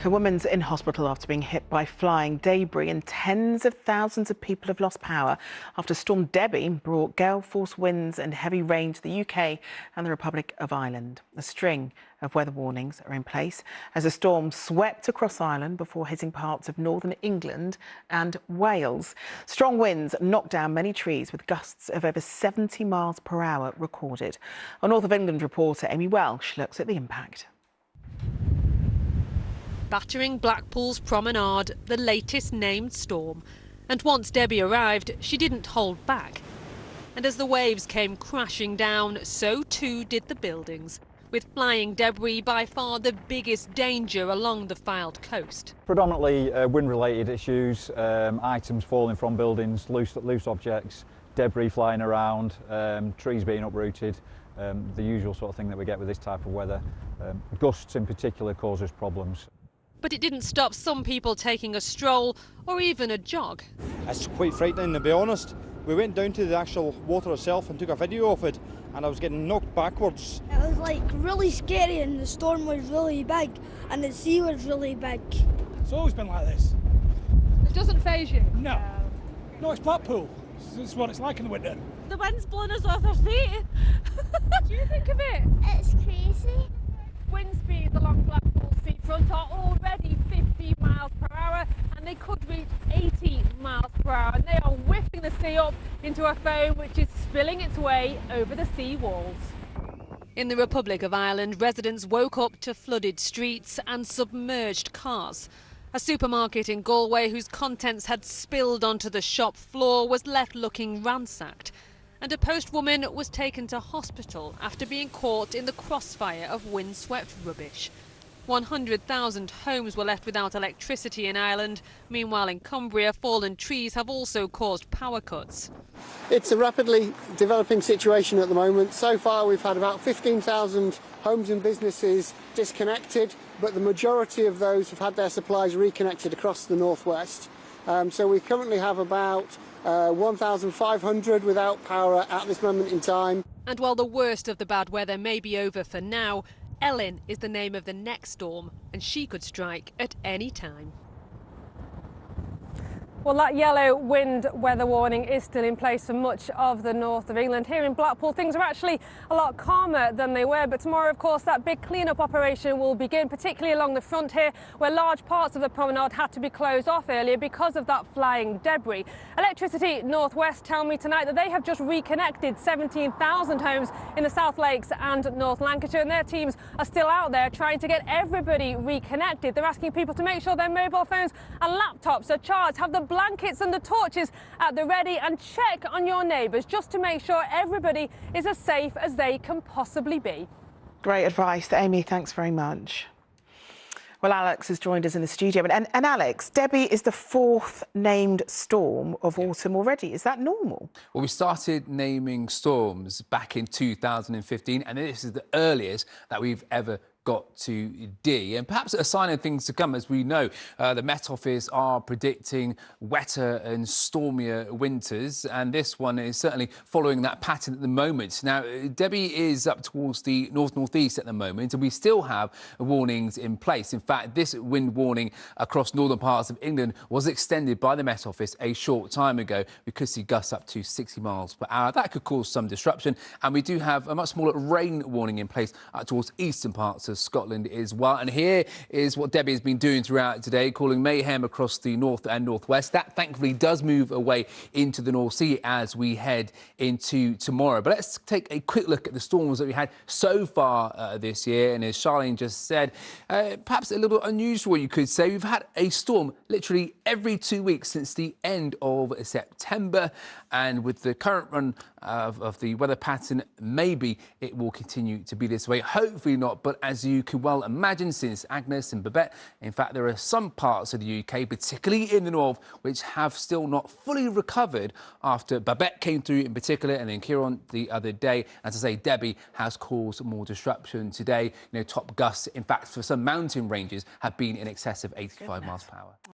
A woman's in hospital after being hit by flying debris, and tens of thousands of people have lost power after Storm Debi brought gale force winds and heavy rain to the UK and the Republic of Ireland. A string of weather warnings are in place as the storm swept across Ireland before hitting parts of northern England and Wales. Strong winds knocked down many trees with gusts of over 70 miles per hour recorded. Our North of England reporter Amy Welsh looks at the impact. Battering Blackpool's promenade, the latest named storm. And once Debi arrived, she didn't hold back. And as the waves came crashing down, so too did the buildings, with flying debris by far the biggest danger along the Fylde coast. Predominantly wind-related issues, items falling from buildings, loose objects, debris flying around, trees being uprooted, the usual sort of thing that we get with this type of weather. Gusts in particular cause us problems. But it didn't stop some people taking a stroll or even a jog. It's quite frightening, to be honest. We went down to the actual water itself and took a video of it, and I was getting knocked backwards. It was like really scary, and the storm was really big and the sea was really big. It's always been like this. It doesn't faze you? No. No, it's Blackpool. It's what it's like in the winter. The wind's blowing us off our feet. What do you think of it? It's crazy. Wind speeds along Blackpool seafront are already 50 miles per hour, and they could reach 80 miles per hour. And they are whipping the sea up into a foam which is spilling its way over the sea walls. In the Republic of Ireland, residents woke up to flooded streets and submerged cars. A supermarket in Galway whose contents had spilled onto the shop floor was left looking ransacked. And a post woman was taken to hospital after being caught in the crossfire of windswept rubbish. 100,000 homes were left without electricity in Ireland. Meanwhile, in Cumbria, fallen trees have also caused power cuts. It's a rapidly developing situation at the moment. So far, we've had about 15,000 homes and businesses disconnected, but the majority of those have had their supplies reconnected across the northwest. So we currently have about 1,500 without power at this moment in time. And while the worst of the bad weather may be over for now, Ellen is the name of the next storm, and she could strike at any time. Well, that yellow wind weather warning is still in place for much of the north of England. Here in Blackpool, things are actually a lot calmer than they were. But tomorrow, of course, that big clean-up operation will begin, particularly along the front here, where large parts of the promenade had to be closed off earlier because of that flying debris. Electricity Northwest tell me tonight that they have just reconnected 17,000 homes in the South Lakes and North Lancashire, and their teams are still out there trying to get everybody reconnected. They're asking people to make sure their mobile phones and laptops are charged, have the blankets and the torches at the ready, and check on your neighbours just to make sure everybody is as safe as they can possibly be. Great advice, Amy. Thanks very much. Well, Alex has joined us in the studio. And Alex, Debi is the fourth named storm of autumn already. Is that normal? Well, we started naming storms back in 2015, and this is the earliest that we've ever got to D, and perhaps a sign of things to come. As we know, the Met Office are predicting wetter and stormier winters, and this one is certainly following that pattern at the moment. Now, Debi is up towards the north-northeast at the moment, and we still have warnings in place. In fact, this wind warning across northern parts of England was extended by the Met Office a short time ago. We could see gusts up to 60 miles per hour. That could cause some disruption, and we do have a much smaller rain warning in place up towards eastern parts of Scotland as well. And here is what Debi has been doing throughout today, calling mayhem across the north and northwest. That thankfully does move away into the North Sea as we head into tomorrow. But let's take a quick look at the storms that we had so far this year. And as Charlene just said, perhaps a little unusual, you could say. We've had a storm literally every 2 weeks since the end of September. And with the current run of the weather pattern, maybe it will continue to be this way. Hopefully not, but as you could well imagine, since Agnes and Babette, in fact, there are some parts of the UK, particularly in the north, which have still not fully recovered after Babette came through in particular, and then Kieran the other day. As I say, Debi has caused more disruption today. You know, top gusts, in fact, for some mountain ranges have been in excess of 85 miles per hour.